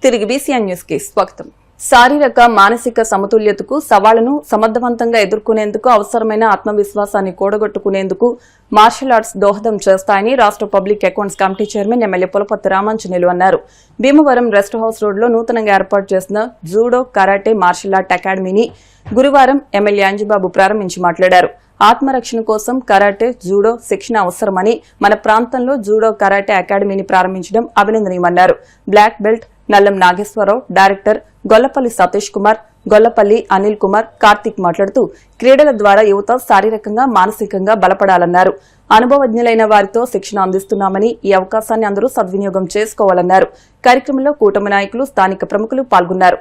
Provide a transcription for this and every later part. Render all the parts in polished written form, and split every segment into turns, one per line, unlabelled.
తిరిగి BCN news కి స్వాగతం. శారీరక మానసిక సమతుల్యతకు సవాళ్లను సమర్థవంతంగా ఎదుర్కొనేందుకు అవసరమైన ఆత్మవిశ్వాసాన్ని కూడగొట్టుకునేందుకు మార్షల్ ఆర్ట్స్ దోహదం చేస్తాయని రాష్ట్ర public accounts committee chairman MLA Pulaparthi Ramanjaneyulu అన్నారు. భీమవరం రెస్ట్ హౌస్ రోడ్ లో నూతనంగా ఏర్పాటు చేసిన జూడో, కరాటే, మార్షల్ ఆర్ట్ అకాడమీని గురువారం ఎమ్మెల్యే అంజిబాబు ప్రారంభించి మాట్లాడారు. ఆత్మరక్షణ కోసం కరాటే, జూడో శిక్షణ అవసరమని మన ప్రాంతంలో జూడో, కరాటే అకాడమీని ప్రారంభించడం అభినందనీయమన్నారు. Black belt Nallam Nageswararao, director Gollapalli Satish Kumar, Gollapalli Anil Kumar, Karthik మాట్లాడుతూ క్రీడల ద్వారా యువత శారీరకంగా, మానసికంగా బలపడాలన్నారు. అనుభవజ్ఞులైన వారితో శిక్షణ అందిస్తున్నామని ఈ అవకాశాన్ని అందరూ సద్వినియోగం చేసుకోవాలన్నారు. కార్యక్రమంలో కూటమి నాయకులు, స్థానిక ప్రముఖులు పాల్గొన్నారు.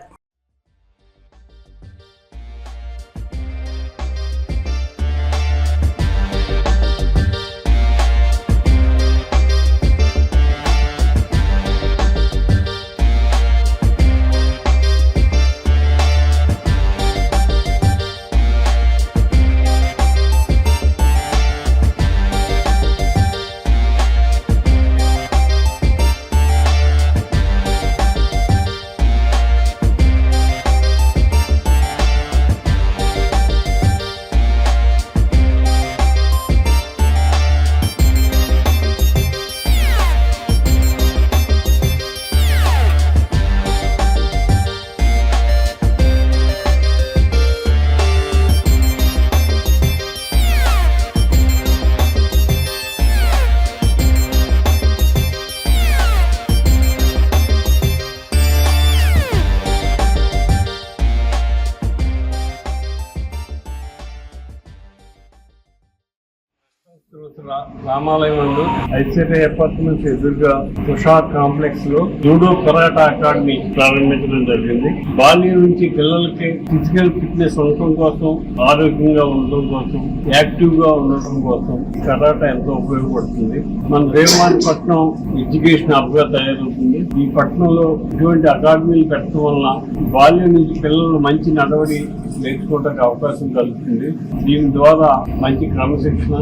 రామాలయం నందు ఐశ్వర్య అపార్ట్మెంట్స్ ఎదురుగా తుషార్ కాంప్లెక్స్ లో జూడో, కరాటే అకాడమీ ప్రారంభించడం జరిగింది. బాల్యం నుంచి పిల్లలకి ఫిజికల్ ఫిట్నెస్ ఉండటం కోసం, ఆరోగ్యంగా ఉండటం కోసం, యాక్టివ్ గా ఉండటం కోసం కరాటే ఎంతో ఉపయోగపడుతుంది. మన దేవమానపట్నం ఎడ్యుకేషన్ హబ్ గా తయారవుతుంది. ఈ పట్టణంలో ఇటువంటి అకాడమీలు పెట్టడం వలన బాల్యం నుంచి పిల్లలు మంచి నడవడి నేర్చుకోవడానికి అవకాశం కలుగుతుంది. దీని ద్వారా మంచి క్రమశిక్షణ,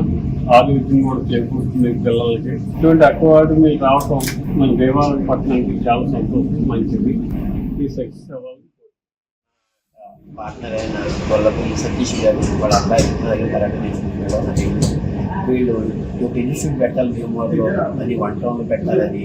ఆరోగ్యం కూడా చేకూరుతుంది పిల్లలకి. ఇటువంటి అకాడమీ రావటం మన దేవాలయపట్నానికి చాలా సంతోషం, మంచిది. ఈ సక్సెస్ అవ్వాలి.
పార్ట్నర్ అయిన గొల్లపల్లి సతీష్ గారు వాళ్ళ అబ్బాయి కరాటే నేర్చుకుంటున్నారు. వీళ్ళు ఒక ఇన్స్టిట్యూట్ పెట్టాలి భీమవరంలో అని, వన్ టౌన్ లో పెట్టాలని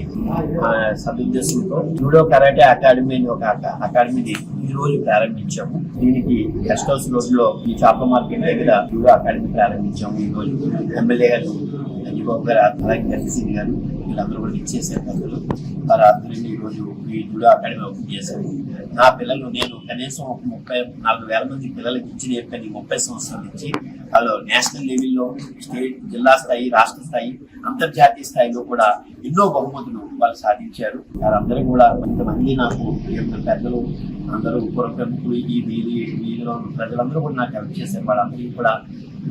సదుద్దేశంతో జూడో కరాటే అకాడమీ అని ఒక అకాడమీని ఈ రోజు ప్రారంభించాము. దీనికి గెస్ట్ హౌస్ రోడ్ లో ఈ చేపల మార్కెట్ దగ్గర జూడో అకాడమీ ప్రారంభించాము. ఈ రోజు ఎమ్మెల్యే గారు అంజిబాబు గారు, అలాగే గర్సీని గారు, వీళ్ళందరూ కూడా ఇచ్చేసారు. పెద్దలు వారి ఆధ్వర్యంలో ఈ రోజు ఈ జూడో అకాడమీ ఓపెన్ చేశారు. నా పిల్లలు, నేను కనీసం ఒక 34,000 మంది పిల్లలకి ఇచ్చి నేర్పని 30 సంవత్సరాల నుంచి వాళ్ళు నేషనల్ లెవెల్లో, స్టేట్, జిల్లా స్థాయి, రాష్ట్ర స్థాయి, అంతర్జాతీయ స్థాయిలో కూడా ఎన్నో బహుమతులు వాళ్ళు సాధించారు. వారందరూ కూడా కొంతమంది నాకు పెద్దలు, అందరూ ప్రముఖులు, ఈ వీధిలో ప్రజలందరూ కూడా నాకు హెల్ప్ చేశారు. వాళ్ళందరికీ కూడా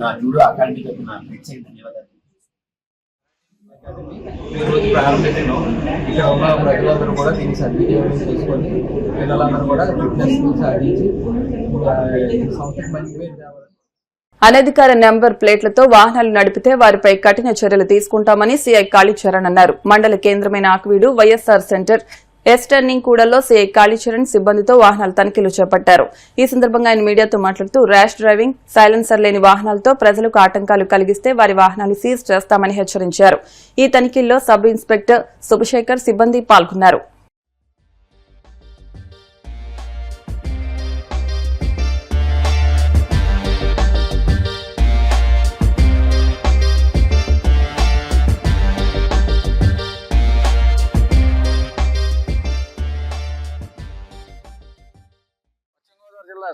నా జూడో అకాడమీ తరపున ప్రత్యేక ధన్యవాదాలు.
ఈరోజు ప్రారంభించడం ఇక్కడ ఉన్న ప్రజలందరూ కూడా దీన్ని సద్వినియోగం చేసుకొని పిల్లలందరూ కూడా ఫిట్నెస్ సాధించి సంస్థకి మంచి పేరు తేవాలి.
అనధికార నెంబర్ ప్లేట్లతో వాహనాలు నడిపితే వారిపై కఠిన చర్యలు తీసుకుంటామని సీఐ కాళీచరణ్ అన్నారు. మండల కేంద్రమైన Akividu YSR centre S turning కూడల్లో సీఐ కాళీచరణ్ సిబ్బందితో వాహనాల తనిఖీలు చేపట్టారు. ఈ సందర్భంగా ఆయన మీడియాతో మాట్లాడుతూ ర్యాష్ డ్రైవింగ్, సైలెన్సర్ లేని వాహనాలతో ప్రజలకు ఆటంకాలు కలిగిస్తే వారి వాహనాలు సీజ్ చేస్తామని హెచ్చరించారు. ఈ తనిఖీల్లో సబ్ ఇన్స్పెక్టర్ శుభశేఖర్, సిబ్బంది పాల్గొన్నారు.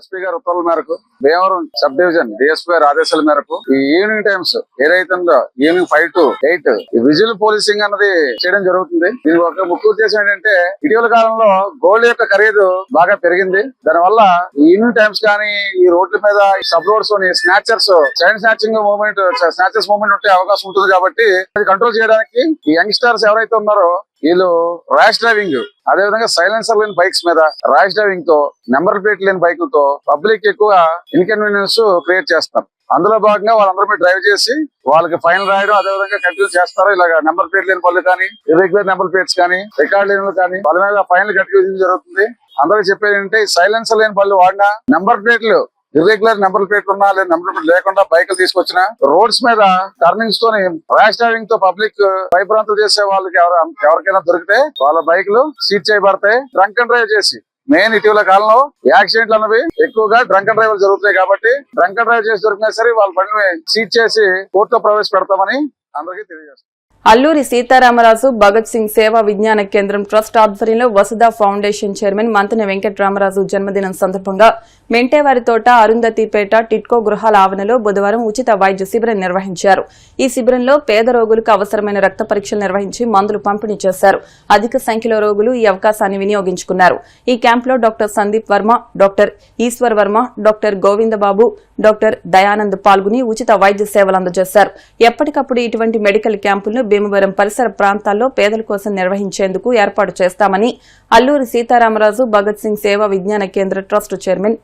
ఎస్పీ గారి ఉత్తర్వుల మేరకు భీమవరం సబ్ డివిజన్ డిఎస్పీ గారి ఆదేశాల మేరకు ఈ ఈవినింగ్ టైమ్స్ ఏదైతే ఉందో ఈవినింగ్ 5 to 8 విజిల్ పోలీసింగ్ అన్నది చేయడం జరుగుతుంది. దీని ఒక ముఖ్య ఉద్దేశం ఏంటంటే ఇటీవల కాలంలో గోల్డ్ యొక్క ఖరీదు బాగా పెరిగింది. దానివల్ల ఈ ఈవినింగ్ టైమ్స్ కానీ ఈ రోడ్ల మీద sub roads snatchers, chain snatching movement, snatchers movement ఉంటే అవకాశం ఉంటుంది. కాబట్టి అది కంట్రోల్ చేయడానికి ఈ యంగ్స్టర్స్ ఎవరైతే ఉన్నారో వీళ్ళు ర్యాష్ డ్రైవింగ్, అదేవిధంగా సైలెన్సర్ లేని బైక్స్ మీద ర్యాష్ డ్రైవింగ్ తో, నెంబర్ ప్లేట్ లేని బైకులతో పబ్లిక్ ఎక్కువ ఇన్కన్వీనియన్స్ క్రియేట్ చేస్తారు. అందులో భాగంగా వాళ్ళందరూ మీద డ్రైవ్ చేసి వాళ్ళకి ఫైన్ రాయడం, అదే విధంగా కంటిన్యూ చేస్తారు. ఇలాగ నెంబర్ ప్లేట్ లేని పనులు కానీ, ఇర్రెగ్యులర్ నెంబర్ ప్లేట్స్ కానీ, రికార్డ్ లేని కానీ వాళ్ళ మీద ఫైన్లు కంటిన్యూ జరుగుతుంది. అందరికీ చెప్పేది ఏంటంటే సైలెన్స్ లేని పనులు వాడినా, నెంబర్ ప్లేట్లు ఇర్రెగ్యులర్ నెంబర్ ప్లేట్లు ఉన్నా లేదా నెంబర్ ప్లేట్ లేకుండా బైకులు తీసుకొచ్చిన, రోడ్స్ మీద టర్నింగ్స్ తోని ర్యాష్ డ్రైవింగ్ తో పబ్లిక్ భయభ్రాంతులు చేసే వాళ్ళకి ఎవరికైనా దొరికితే వాళ్ళ బైకులు సీజ్ చేయబడతాయి. డ్రంక్ అండ్ డ్రైవ్ చేసి మెయిన్ ఇటీవల కాలంలో యాక్సిడెంట్లు అన్నవి ఎక్కువగా డ్రంక్ అండ్ డ్రైవ్ జరుగుతున్నాయి కాబట్టి డ్రంక్ అండ్ డ్రైవ్ చేసి దొరికినా సరే వాళ్ళ బండిని సీజ్ చేసి కోర్టులో ప్రవేశపెడతామని అందరికీ తెలియజేస్తారు.
అల్లూరి సీతారామరాజు భగత్ సింగ్ సేవా విజ్ఞాన కేంద్రం ట్రస్ట్ ఆధ్వర్యంలో వసుధ ఫౌండేషన్ చైర్మన్ మంతెన వెంకటరామరాజు జన్మదినం సందర్భంగా మెంటేవారితోట, అరుంధతిపేట టిట్కో గృహాల ఆవరణలో బుధవారం ఉచిత వైద్య శిబిరం నిర్వహించారు. ఈ శిబిరంలో పేద రోగులకు అవసరమైన రక్త పరీక్షలు నిర్వహించి మందులు పంపిణీ చేశారు. అధిక సంఖ్యలో రోగులు ఈ అవకాశాన్ని వినియోగించుకున్నారు. ఈ క్యాంపులో doctor Sandeep Varma, doctor Eswar Varma, doctor Govindababu, doctor Dayanand పాల్గొని ఉచిత వైద్య సేవలు అందజేశారు. ఎప్పటికప్పుడు ఇటువంటి మెడికల్ క్యాంపులను భీమవరం పరిసర ప్రాంతాల్లో పేదల కోసం నిర్వహించేందుకు ఏర్పాటు చేస్తామని అల్లూరి సీతారామరాజు భగత్ సింగ్ సేవా విజ్ఞాన కేంద్ర ట్రస్ట్ చైర్మన్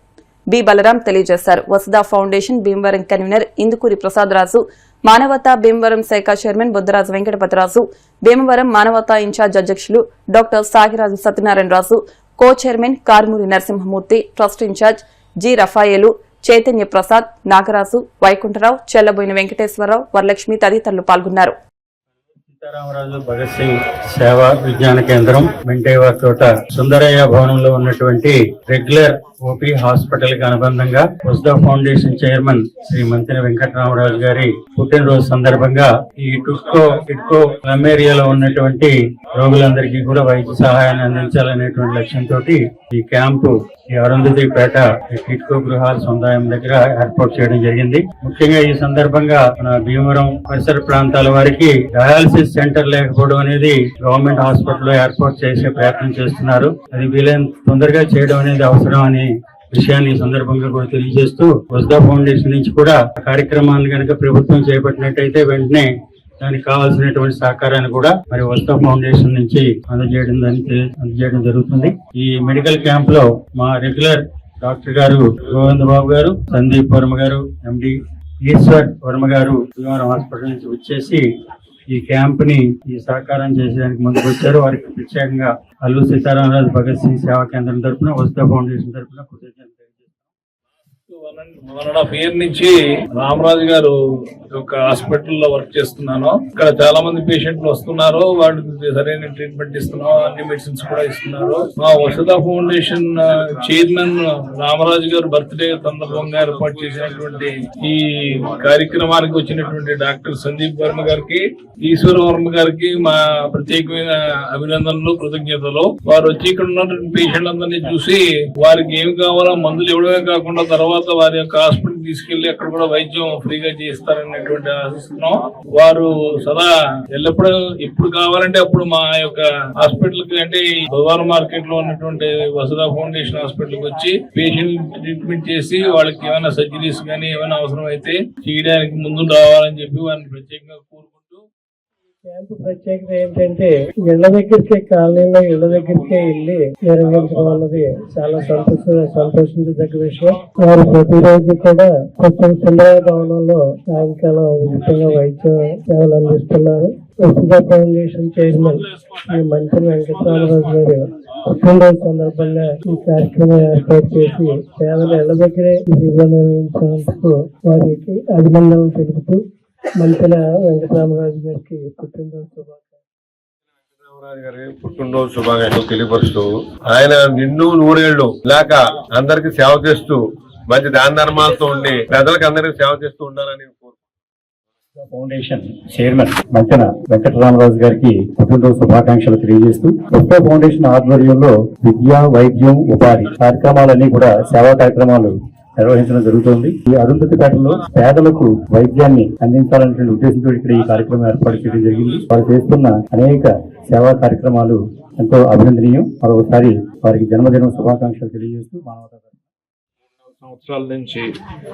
బి బలరాం తెలియజేశారు. వసుధ ఫౌండేషన్ భీమవరం కన్వీనర్ ఇందుకూరి ప్రసాదరాజు, మానవతా భీమవరం శాఖ చైర్మన్ బుద్దరాజు వెంకటపతిరాజు, భీమవరం మానవతా ఇన్ఛార్జ్ అధ్యక్షులు doctor Sagiraju Satyanarayanaraju, co chairman Karumuri Narasimhamurthy, trust incharge G Raphael, Chaitanya Prasad, Nagaraju, Vaikuntharao, Chellaboina Venkateswararao, Varalakshmi తదితరులు పాల్గొన్నారు.
సీతారామరాజు భగత్ సింగ్ సేవా విజ్ఞాన కేంద్రం మెంటేవార్ తోట సుందరయ్య భవనంలో ఉన్నటువంటి రెగ్యులర్ ఓపీ హాస్పిటల్ కి అనుబంధంగా వసుధ ఫౌండేషన్ చైర్మన్ శ్రీ మంతెన వెంకటరామరాజు గారి పుట్టినరోజు సందర్భంగా ఈ టిట్కో స్లమ్ ఏరియాలో ఉన్నటువంటి రోగులందరికీ కూడా వైద్య సహాయాన్ని అందించాలనేటువంటి లక్ష్యంతో ఈ క్యాంపు ఈ అరుంధతిపేట టిట్కో గృహాల సముదాయం దగ్గర ఏర్పాటు చేయడం జరిగింది. ముఖ్యంగా ఈ సందర్భంగా మన భీమవరం పరిసర ప్రాంతాల వారికి డయాలసిస్ సెంటర్ లేకపోవడం అనేది గవర్నమెంట్ హాస్పిటల్లో ఏర్పాటు చేసే ప్రయత్నం చేస్తున్నారు. అది వీలైనంత తొందరగా చేయడం అనేది అవసరం అని విషయాన్ని ఈ సందర్భంగా కూడా తెలియజేస్తూ వసుధ ఫౌండేషన్ నుంచి కూడా కార్యక్రమాన్ని కనుక ప్రభుత్వం చేపట్టినట్టయితే వెంటనే దానికి కావాల్సినటువంటి సహకారాన్ని కూడా మరి వసుధ ఫౌండేషన్ నుంచి అందజేయడం జరుగుతుంది. ఈ మెడికల్ క్యాంప్ లో మా రెగ్యులర్ డాక్టర్ గారు గోవిందబాబు గారు, సందీప్ వర్మ గారు, ఎండి ఈశ్వర్ వర్మ గారు భీమవరం హాస్పిటల్ నుంచి వచ్చేసి ఈ క్యాంప్ ని ఈ సహకారం చేసేదానికి ముందుకు వచ్చారు. వారికి ప్రత్యేకంగా అల్లూరి సీతారామరాజు భగత్ సింగ్ సేవా కేంద్రం తరఫున, వసుధ ఫౌండేషన్ తరఫున కృతజ్ఞతలు.
1.5 year నుంచి రామరాజు గారు ఒక హాస్పిటల్లో వర్క్ చేస్తున్నాను. ఇక్కడ చాలా మంది పేషెంట్లు వస్తున్నారు, వాటికి సరైన ట్రీట్మెంట్ ఇస్తున్నాం, అన్ని మెడిసిన్స్ కూడా ఇస్తున్నారు. మా వసుధ ఫౌండేషన్ చైర్మన్ రామరాజు గారు బర్త్డే సందర్భంగా ఏర్పాటు చేసినటువంటి ఈ కార్యక్రమానికి వచ్చినటువంటి డాక్టర్ సందీప్ వర్మ గారికి, ఈశ్వర్ వర్మ గారికి మా ప్రత్యేకమైన అభినందనలు, కృతజ్ఞతలు. వారు వచ్చి ఇక్కడ ఉన్నటువంటి పేషెంట్ అందరినీ చూసి వారికి ఏమి కావాలో మందులు ఇవ్వడమే కాకుండా తర్వాత వారి యొక్క హాస్పిటల్ తీసుకెళ్లి అక్కడ కూడా వైద్యం ఫ్రీగా చేస్తారనేటువంటి ఆశిస్తున్నాం. వారు సదా ఎల్లప్పుడూ ఎప్పుడు కావాలంటే అప్పుడు మా యొక్క హాస్పిటల్ కి, అంటే బుధవారం మార్కెట్ లో ఉన్నటువంటి వసుధ ఫౌండేషన్ హాస్పిటల్ కి వచ్చి పేషెంట్ ట్రీట్మెంట్ చేసి వాళ్ళకి ఏమైనా సర్జరీస్ కానీ ఏమైనా అవసరం అయితే చేయడానికి ముందు రావాలని చెప్పి వారిని ప్రత్యేకంగా కోరుకుంటూ,
క్యాంపు ప్రత్యేకత ఏంటంటే ఇళ్ల దగ్గరికే, కాలనీలో ఇళ్ల దగ్గరికే వెళ్ళి నిర్వహించడం అన్నది చాలా సంతోషించదగ్గ విషయం. వారు ప్రతిరోజు కూడా కొత్త సుందరయ్య భవనంలో సాయంకాలం ఉచితంగా వైద్య సేవలు అందిస్తున్నారు. వసుధ ఫౌండేషన్ చైర్మన్ శ్రీ మంతెన వెంకటరామరాజు గారు పుట్టినరోజు సందర్భంగా ఈ కార్యక్రమం ఏర్పాటు చేసి పేదల ఇళ్ల దగ్గరే ఈ శిబిరం నిర్వహించినందుకు వారికి అభినందనలు తెలుపుతూ మంతెన వెంకటరామరాజు గారికి పుట్టినరోజు
శుభాకాంక్షలు తెలియపరుస్తూ, ఆయన నిండు 100 ఏళ్లు ఇలాక అందరికి సేవ చేస్తూ మంచి దాన ధర్మాలతో ఉండి ప్రజలకు అందరికి సేవ చేస్తూ ఉండాలని
ఫౌండేషన్ చైర్మన్ మంతెన వెంకటరామరాజు గారికి పుట్టినరోజు శుభాకాంక్షలు తెలియజేస్తూ, వసుధ ఫౌండేషన్ ఆధ్వర్యంలో విద్య, వైద్యం, ఉపాధి కార్యక్రమాలన్నీ కూడా సేవా కార్యక్రమాలు నిర్వహించడం జరుగుతుంది. ఈ అరుంధతిపేటలో పేదలకు వైద్యాన్ని అందించాలనే ఉద్దేశంతో ఇక్కడ ఈ కార్యక్రమం ఏర్పాటు చేయడం జరిగింది. వారు చేస్తున్న అనేక సేవా కార్యక్రమాలు ఎంతో అభినందనీయం. మరొకసారి వారికి జన్మదినం శుభాకాంక్షలు తెలియజేస్తూ మానవతా
సంవత్సరాల నుంచి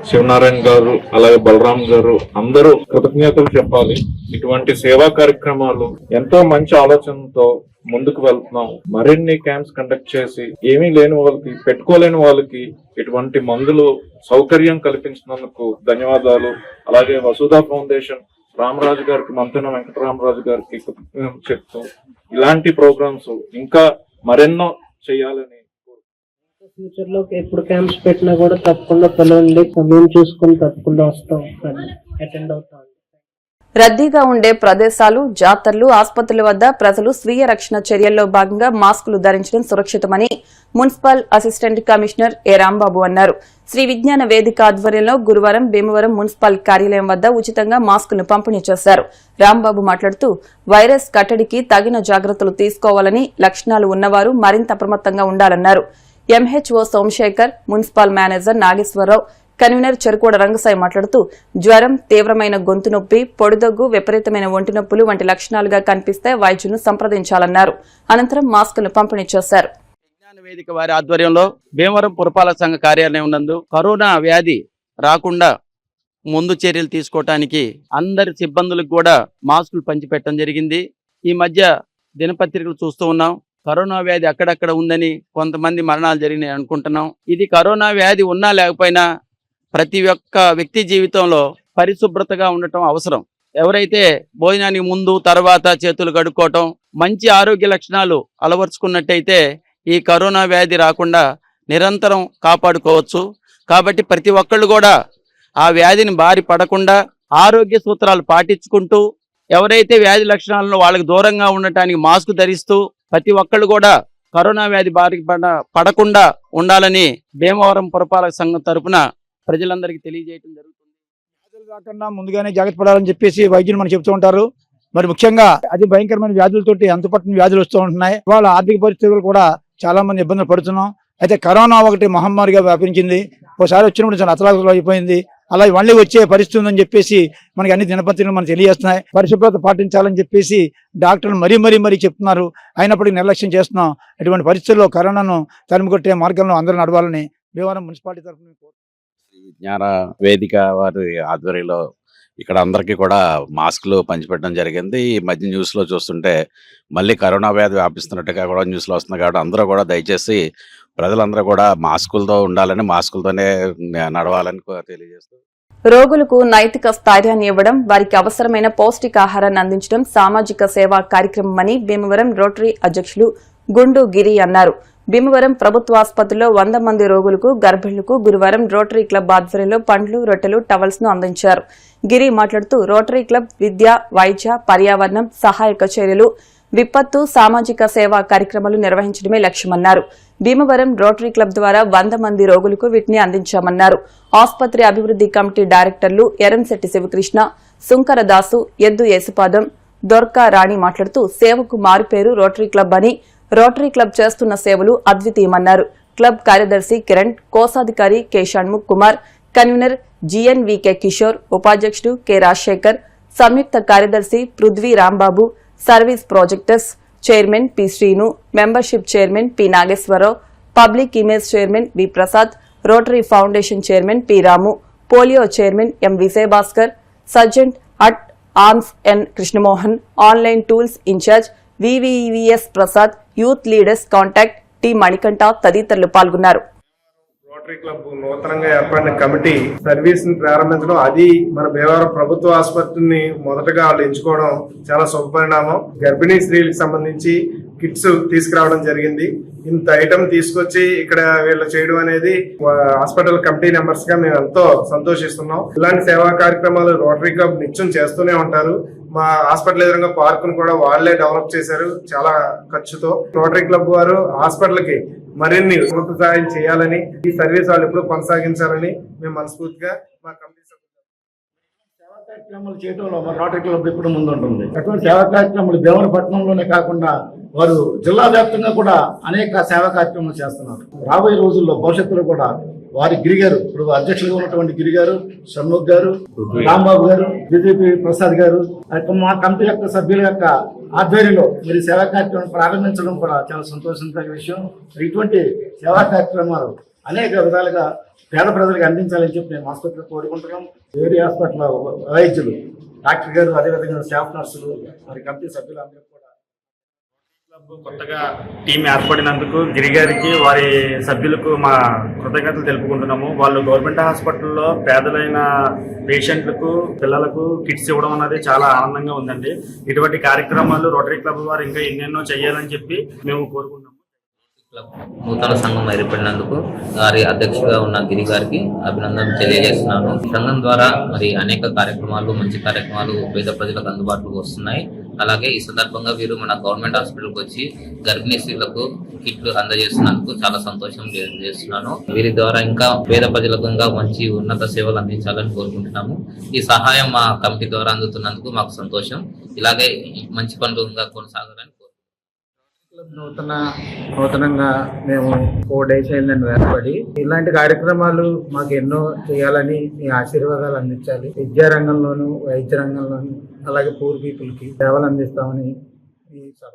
శివనారాయణ గారు అలాగే బలరాం గారు అందరూ కృతజ్ఞతలు చెప్పాలి. ఇటువంటి సేవా కార్యక్రమాలు ఎంతో మంచి ఆలోచనతో ముందుకు వెళ్తున్నాం. మరిన్ని క్యాంప్స్ కండక్ట్ చేసి ఏమీ లేని వాళ్ళకి, పెట్టుకోలేని వాళ్ళకి ఇటువంటి మందులు సౌకర్యం కల్పించినందుకు ధన్యవాదాలు. అలాగే వసుధ ఫౌండేషన్ రామరాజు గారికి, మంతెన వెంకటరామరాజు గారికి కృతజ్ఞతలు చెప్తూ ఇలాంటి ప్రోగ్రామ్స్ ఇంకా మరెన్నో చేయాలని.
ఫ్యూచర్ లో ఎప్పుడు క్యాంప్స్ పెట్టినా కూడా తప్పకుండా పిల్లల్ని సమయం చూసుకొని తప్పకుండా వస్తాం, అటెండ్ అవుతాం.
రద్దీగా ఉండే ప్రదేశాలు, జాతరలు, ఆసుపత్రుల వద్ద ప్రజలు స్వీయ రక్షణ చర్యల్లో భాగంగా మాస్కులు ధరించడం సురక్షితమని మున్సిపల్ అసిస్టెంట్ కమిషనర్ ఏ రాంబాబు అన్నారు. శ్రీ విజ్ఞాన వేదిక ఆధ్వర్యంలో గురువారం భీమవరం మున్సిపల్ కార్యాలయం వద్ద ఉచితంగా మాస్కులను పంపిణీ చేశారు. రాంబాబు మాట్లాడుతూ వైరస్ కట్టడికి తగిన జాగ్రత్తలు తీసుకోవాలని, లక్షణాలు ఉన్నవారు మరింత అప్రమత్తంగా ఉండాలన్నారు. MHO Somasekhar, municipal manager Nageswararao, convenor Cherukoda Rangasai మాట్లాడుతూ జ్వరం, తీవ్రమైన గొంతు నొప్పి, పొడిదగ్గు, విపరీతమైన ఒంటి నొప్పులు వంటి లక్షణాలుగా కనిపిస్తే వైద్యులను సంప్రదించాలన్నారు. అనంతరం మాస్కులను పంపిణీ చేశారు.
విజ్ఞాన వేదిక వారి ఆధ్వర్యంలో భీమవరం పురపాలక సంఘ కార్యాలయం నందు కరోనా వ్యాధి రాకుండా ముందు చర్యలు తీసుకోవటానికి అందరి సిబ్బందులకు కూడా మాస్కులు పంచిపెట్టడం జరిగింది. ఈ మధ్య దినపత్రికలు చూస్తూ ఉన్నాం, కరోనా వ్యాధి అక్కడక్కడ ఉందని కొంతమంది మరణాలు జరిగినాయి అనుకుంటున్నాం. ఇది కరోనా వ్యాధి ఉన్నా లేకపోయినా ప్రతి ఒక్క వ్యక్తి జీవితంలో పరిశుభ్రతగా ఉండటం అవసరం. ఎవరైతే భోజనానికి ముందు తర్వాత చేతులు కడుక్కోవటం, మంచి ఆరోగ్య లక్షణాలు అలవర్చుకున్నట్టయితే ఈ కరోనా వ్యాధి రాకుండా నిరంతరం కాపాడుకోవచ్చు. కాబట్టి ప్రతి ఒక్కళ్ళు కూడా ఆ వ్యాధిని బారి పడకుండా ఆరోగ్య సూత్రాలు పాటించుకుంటూ, ఎవరైతే వ్యాధి లక్షణాలను వాళ్ళకి దూరంగా ఉండటానికి మాస్క్ ధరిస్తూ ప్రతి ఒక్కళ్ళు కూడా కరోనా వ్యాధి బారి పడకుండా ఉండాలని భీమవరం పురపాలక సంఘం తరపున ప్రజలందరికీ తెలియజేయడం జరుగుతుంది.
వ్యాధులు రాకుండా ముందుగానే జాగ్రత్త పడాలని చెప్పేసి వైద్యులు మనకు చెప్తూ ఉంటారు. మరి ముఖ్యంగా అతి భయంకరమైన వ్యాధులతోటి అంతుపట్టిన వ్యాధులు వస్తూ ఉంటున్నాయి. వాళ్ళ ఆర్థిక పరిస్థితులు కూడా చాలా మంది ఇబ్బందులు పడుతున్నాం. అయితే కరోనా ఒకటి మహమ్మారిగా వ్యాపించింది. ఒకసారి వచ్చినప్పుడు చాలా అతలాకుతలం అయిపోయింది. అలా మళ్ళీ వచ్చే పరిస్థితి ఉందని చెప్పేసి మనకి అన్ని దినపత్రికలు మనకు తెలియజేస్తున్నాయి. పరిశుభ్రత పాటించాలని చెప్పేసి డాక్టర్లు మరీ చెప్తున్నారు. అయినప్పటికీ నిర్లక్ష్యం చేస్తున్నాం. ఇటువంటి పరిస్థితుల్లో కరోనాను తరిమికొట్టే మార్గంలో అందరూ నడవాలని భీమవరం మున్సిపాలిటీ తరఫున
విజ్ఞాన వేదిక వారి ఆధ్వర్యంలో ఇక్కడ అందరికీ కూడా మాస్కులు పంచిపెట్టడం జరిగింది. ఈ మధ్య న్యూస్లో చూస్తుంటే మళ్ళీ కరోనా వ్యాధి వ్యాపిస్తున్నట్టుగా కూడా న్యూస్లో వస్తుంది. కాబట్టి అందరూ కూడా దయచేసి ప్రజలందరూ కూడా మాస్కులతో ఉండాలని, మాస్కులతోనే నడవాలని తెలియజేస్తూ,
రోగులకు నైతిక స్థైర్యాన్ని ఇవ్వడం, వారికి అవసరమైన పౌష్టికాహారాన్ని అందించడం సామాజిక సేవా కార్యక్రమమని భీమవరం రోటరీ అధ్యక్షులు గుండు గిరి అన్నారు. భీమవరం ప్రభుత్వ ఆసుపత్రిలో 100 మంది రోగులకు, గర్భిణులకు గురువారం రోటరీ క్లబ్ ఆధ్వర్యంలో పండ్లు, రొట్టెలు, టవల్స్ ను అందించారు. గిరి మాట్లాడుతూ రోటరీ క్లబ్ విద్య, వైద్య, పర్యావరణం, సహాయక చర్యలు, విపత్తు, సామాజిక సేవా కార్యక్రమాలు నిర్వహించడమే లక్ష్యమన్నారు. భీమవరం రోటరీ క్లబ్ ద్వారా 100 మంది రోగులకు వీటిని అందించామన్నారు. ఆసుపత్రి అభివృద్ది కమిటీ డైరెక్టర్లు ఎరంశెట్టి శివకృష్ణ, సుంకరదాసు, ఎద్దు యేసుపాదం, దొర్కా రాణి మాట్లాడుతూ సేవకు మారుపేరు రోటరీ క్లబ్ అని, రోటరీ క్లబ్ చేస్తున్న సేవలు అద్వితీయమన్నారు. క్లబ్ కార్యదర్శి కిరణ్, కోశాధికారి K Shanmukh Kumar, convener GNVK Kishore, ఉపాధ్యక్షుడు కె రాజశేఖర్, సంయుక్త కార్యదర్శి Prithvi Rambabu, service projectors chairman P Srinu, membership chairman P Nageswara Rao, public image chairman V Prasad, Rotary Foundation chairman P Ramu, polio chairman M Vijayabhaskar, sergeant at arms N Krishnamohan, online tools in-charge VVVS Prasad, youth leaders contact T Manikanta తదితరులు పాల్గొన్నారు.
Rotary club నూతనంగా ఏర్పడిన committee service ని ప్రారంభించడం, అది మన భీమవరం ప్రభుత్వ ఆసుపత్రిని మొదటగా వాళ్ళు ఎంచుకోవడం చాలా శుభపరిణామం. గర్భిణీ స్త్రీలకు సంబంధించి కిట్స్ తీసుకురావడం జరిగింది. ఇంత ఐటమ్ తీసుకొచ్చి ఇక్కడ వీళ్ళు చేయడం అనేది హాస్పిటల్ కమిటీ మెంబర్స్ గా మేము ఎంతో సంతోషిస్తున్నాం. ఇలాంటి సేవా కార్యక్రమాలు రోటరీ క్లబ్ నిత్యం చేస్తూనే ఉంటారు. మా హాస్పిటల్ ఎదురుగా పార్కును కూడా వాళ్లే డెవలప్ చేశారు చాలా ఖర్చుతో. రోటరీ క్లబ్ వారు హాస్పిటల్ కి మరిన్ని ఉన్నత సహాయం చేయాలని, ఈ సర్వీస్ వాళ్ళు ఎప్పుడు కొనసాగించాలని మేము మనస్ఫూర్తిగా మా కమిటీ
సేవా కార్యక్రమాలు చేయడంలో మన రోటరీ క్లబ్ ఎప్పుడు ముందుంటుంది. అటువంటి సేవా కార్యక్రమాలు భీమవరపట్నంలోనే కాకుండా వారు జిల్లా వ్యాప్తంగా కూడా అనేక సేవా కార్యక్రమాలు చేస్తున్నారు. రాబోయే రోజుల్లో భవిష్యత్తులో కూడా వారి గిరిగారు, ఇప్పుడు అధ్యక్షులుగా ఉన్నటువంటి గిరిగారు, షణ్ముఖ్ గారు, రాంబాబు గారు, బీజేపీ ప్రసాద్ గారు, మా కమిటీ యొక్క సభ్యుల యొక్క ఆధ్వర్యంలో మరి సేవా కార్యక్రమం ప్రారంభించడం కూడా చాలా సంతోషించే విషయం. ఇటువంటి సేవా కార్యక్రమాలు అనేక విధాలుగా పేద ప్రజలకు అందించాలని చెప్పి మేము ఆసుపత్రిలో కోరుకుంటున్నాం. ఏరియా హాస్పిటల్ వైద్యులు, డాక్టర్ గారు, అదేవిధంగా స్టాఫ్ నర్సులు, మరి కమిటీ సభ్యులందరూ కూడా
కొత్తగా టీం ఏర్పడినందుకు గిరి గారికి, వారి సభ్యులకు మా కృతజ్ఞతలు తెలుపుకుంటున్నాము. వాళ్ళు గవర్నమెంట్ హాస్పిటల్లో పేదలైన పేషెంట్లకు, పిల్లలకు కిట్స్ ఇవ్వడం అనేది చాలా ఆనందంగా ఉందండి. ఇటువంటి కార్యక్రమాలు రోటరీ క్లబ్ వారు ఇంకా ఎన్నెన్నో చేయాలని చెప్పి మేము కోరుకుంటున్నాము.
నూతన సంఘం ఏర్పడినందుకు వారి అధ్యక్షుడిగా ఉన్న గిరి గారికి అభినందనలు తెలియజేస్తున్నాను. సంఘం ద్వారా మరి అనేక కార్యక్రమాలు, మంచి కార్యక్రమాలు పేద ప్రజలకు అందుబాటులోకి వస్తున్నాయి. అలాగే ఈ సందర్భంగా వీరు మన గవర్నమెంట్ హాస్పిటల్కి వచ్చి గర్భిణీ స్త్రీలకు కిట్లు అందజేస్తున్నందుకు చాలా సంతోషం చేస్తున్నాను. వీరి ద్వారా ఇంకా పేద ప్రజలకు ఇంకా మంచి ఉన్నత సేవలు అందించాలని కోరుకుంటున్నాము. ఈ సహాయం మా కమిటీ ద్వారా అందుతున్నందుకు మాకు సంతోషం. ఇలాగే మంచి పనులు ఇంకా కొనసాగాలని
నూతనంగా మేము 4 days అయిందని ఏర్పడి ఇలాంటి కార్యక్రమాలు మాకు ఎన్నో చేయాలని మీ ఆశీర్వాదాలు అందించాలి. విద్యా రంగంలోను, వైద్య రంగంలోను, అలాగే పూర్ పీపుల్ కి సేవలు అందిస్తామని ఈ సభ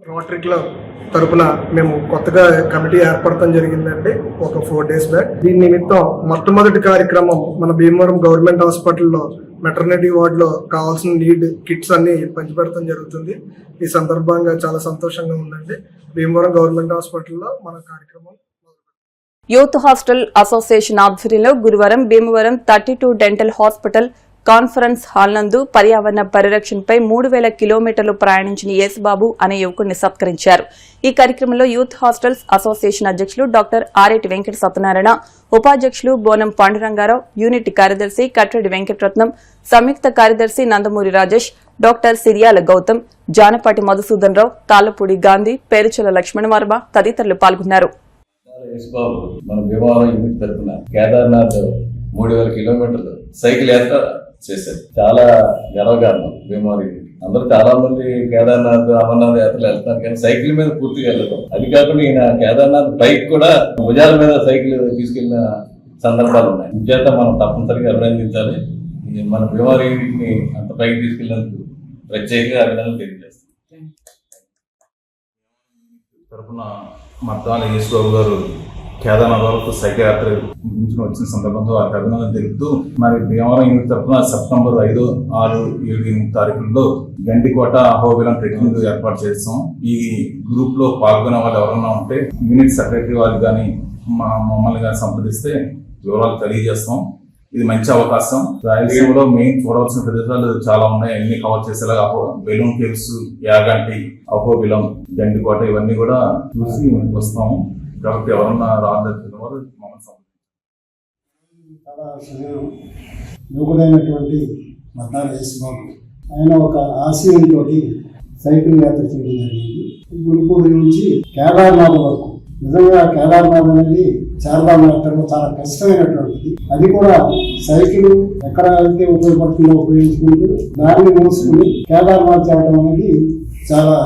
రోటరీ క్లబ్ తరపున మేము కొత్తగా కమిటీ ఏర్పడటం జరిగిందండి ఒక 4 days బ్యాక్. దీని నిమిత్తం మొట్టమొదటి కార్యక్రమం మన భీమవరం గవర్నమెంట్ హాస్పిటల్లో మెటర్నిటీ వార్డులో కావాల్సిన నీడ్ కిట్స్ అన్ని పంచిపెడతాం జరుగుతుంది. ఈ సందర్భంగా చాలా సంతోషంగా ఉందండి. భీమవరం గవర్నమెంట్ హాస్పిటల్లో మన కార్యక్రమం.
యూత్ హాస్టల్ అసోసియేషన్ ఆధ్వర్యంలో గురువారం Bhimavaram 32 dental hospital conference hall నందు పర్యావరణ పరిరక్షణపై 3000 కిలోమీటర్లు ప్రయాణించిన యేసుబాబు అనే యువకుడిని సత్కరించారు. ఈ కార్యక్రమంలో యూత్ హాస్టల్స్ అసోసియేషన్ అధ్యక్షులు డాక్టర్ ఆరేటి వెంకట సత్యనారాయణ, ఉపాధ్యక్షులు బోనం పాండురంగారావు, యూనిట్ కార్యదర్శి కట్రెడ్డి వెంకటరత్నం, సంయుక్త కార్యదర్శి నందమూరి రాజేష్, డాక్టర్ సిరియాల గౌతమ్, జానపాటి మధుసూదన్ రావు, తాళ్లపూడి గాంధీ, పేరుచల లక్ష్మణవర్మ తదితరులు పాల్గొన్నారు.
మన భీమవరం యూనిట్ తరఫున కేదార్నాథ్ 3000 కిలోమీటర్లు సైకిల్ యాత్ర చేశారు. చాలా గర్వకారణం భీమవరం. అందరూ చాలా మంది కేదార్నాథ్, అమర్నాథ్ యాత్రలు వెళ్తారు, కానీ సైకిల్ మీద పూర్తిగా వెళ్ళటం. అది కాకుండా ఈయన కేదార్నాథ్ బైక్ కూడా భుజాల మీద సైకిల్ తీసుకెళ్లిన సందర్భాలు ఉన్నాయి. చేత మనం తప్పనిసరిగా అభినందించాలి. మన భీమవరం యూనిట్ని అంత పైకి తీసుకెళ్ళినందుకు ప్రత్యేకంగా అభినందనలు తెలియజేస్తాం.
తరఫున మద్దాల యేసుబాబు గారు కేదార్నాథ్ వరకు సైకిల్ యాత్ర వచ్చిన సందర్భంగా వారికి అభినందనలు తెలుపుతూ, మరి భీమవరం యూనిట్ తరఫున సెప్టెంబర్ 5, 6, 7, 8 తారీఖుల్లో గండికోట అహోబిలం ట్రెక్కింగ్ ఏర్పాటు చేస్తాం. ఈ గ్రూప్ లో పాల్గొనే వాళ్ళు ఎవరైనా ఉంటే యూనిట్ సెక్రటరీ వాళ్ళు కానీ మమ్మల్ని కానీ సంప్రదిస్తే వివరాలు తెలియజేస్తాం. ఇది మంచి అవకాశం. రాయలసీమలో మెయిన్ చూడవలసిన ప్రదేశాలు చాలా ఉన్నాయి. అన్ని కవర్ చేసేలాగా బెలూన్ కేవ్స్, యాగంటి, అహోబిలం, గండికోట ఇవన్నీ కూడా చూసి వస్తాము. కాబట్టి ఎవరన్నా రాదలిచిన వారు మమ్మల్ని
చాలా యువకుడైనటువంటి మద్దాల యేసుబాబు ఆయన ఒక ఆశయంతో సైకిల్ యాత్ర చేయడం జరిగింది. గురుపూడి నుంచి కేదార్నాథ్ వరకు. నిజంగా కేదార్నాథ్ అనేది చార్ధామ్ యాత్రలో చాలా కష్టమైనటువంటిది. అది కూడా సైకిల్ ఎక్కడ అయితే ఉపయోగపడుతుందో ఉపయోగించుకుంటూ దాన్ని మోసుకుని కేదార్నాథ్ చేయడం అనేది చాలా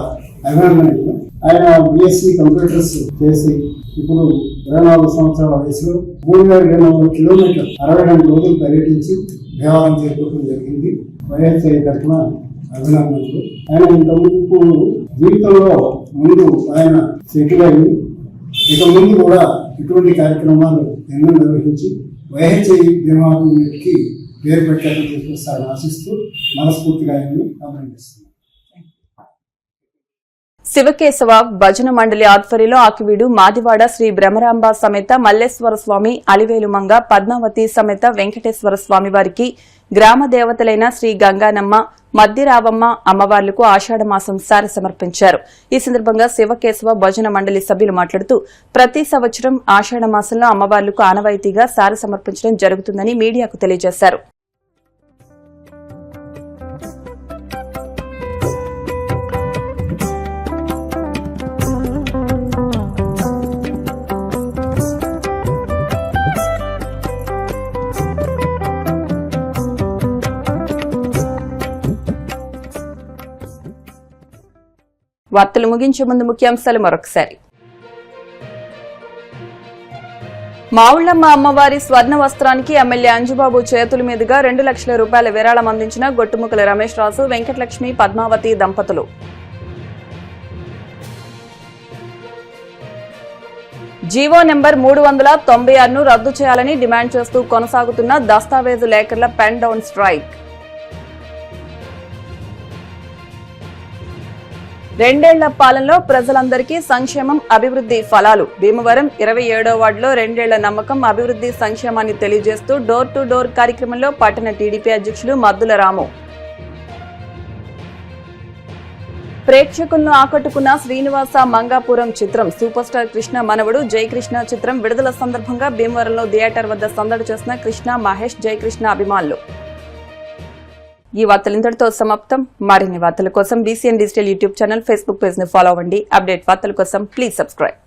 అభినందనీయం. ఆయన BSc కంప్యూటర్స్ చేసి ఇప్పుడు 24 సంవత్సరాల వయసులో 3200 కిలోమీటర్లు 62 రోజులు పర్యటించి భీమవరం చేరుకోవడం జరిగింది. వైఎస్ఐ తరఫున అభినందనలు. ఆయన ఇంతకుముందు జీవితంలో ముందు ఆయన సెటిల్ అయ్యి ఇక ముందు కూడా ఇటువంటి కార్యక్రమాలు ఎన్నో నిర్వహించి వైఎస్ఐ భీమవరం యూనిట్కి పేరు ప్రఖ్యాతం తీసుకొస్తారని ఆశిస్తూ మనస్ఫూర్తిగా ఆయన్ని అభినందిస్తున్నాను.
శివకేశవ భజన మండలి ఆధ్వర్యంలో ఆకివీడు మాదివాడ శ్రీ బ్రహ్మరాంబ సమేత మల్లేశ్వర స్వామి, అలివేలుమంగ, పద్మావతి సమేత వెంకటేశ్వర స్వామి వారికి గ్రామ దేవతలైన శ్రీ గంగానమ్మ, మద్దిరావమ్మ అమ్మవార్లకు ఆషాఢమాసం సారి సమర్పించారు. ఈ సందర్భంగా శివకేశవ భజన మండలి సభ్యులు మాట్లాడుతూ, ప్రతి సంవత్సరం ఆషాఢమాసంలో అమ్మవార్లకు ఆనవాయితీగా సారి సమర్పించడం జరుగుతుందని మీడియాకు తెలియజేశారు. వార్తలు ముగించే ముందు ముఖ్యాంశాలు మరొకసారి. మావుళ్లమ్మ అమ్మవారి స్వర్ణ వస్త్రానికి ఎమ్మెల్యే అంజుబాబు చేతుల మీదుగా 2 లక్షల రూపాయల విరాళం అందించిన గొట్టుముక్కల రమేష్ రాజు, వెంకటలక్ష్మి, పద్మావతి దంపతులు. జీవో నెంబర్ 396ను రద్దు చేయాలని డిమాండ్ చేస్తూ కొనసాగుతున్న దస్తావేజు లేఖర్ల పెన్ డౌన్ స్ట్రైక్. 2 ఏళ్ల పాలనలో ప్రజలందరికీ సంక్షేమం, అభివృద్ధి ఫలాలు. భీమవరం 27వ వార్డులో 2 ఏళ్ల నమ్మకం, అభివృద్ధి, సంక్షేమాన్ని తెలియజేస్తూ డోర్ టు డోర్ కార్యక్రమంలో పట్టణ టీడీపీ అధ్యక్షులు మద్దుల రాము. ప్రేక్షకులను ఆకట్టుకున్న శ్రీనివాస మంగాపురం చిత్రం. సూపర్ స్టార్ కృష్ణ మనవడు జయకృష్ణ చిత్రం విడుదల సందర్భంగా భీమవరంలో థియేటర్ వద్ద సందడి చేసిన కృష్ణ, మహేష్, జయకృష్ణ అభిమానులు. ఈ వార్తలు ఇంతటితో సమాప్తం. మరిన్ని వార్తల కోసం BCN digital YouTube channel, Facebook page ని ఫాలో అవ్వండి. అప్డేట్ వార్తల కోసం ప్లీజ్ సబ్స్క్రైబ్.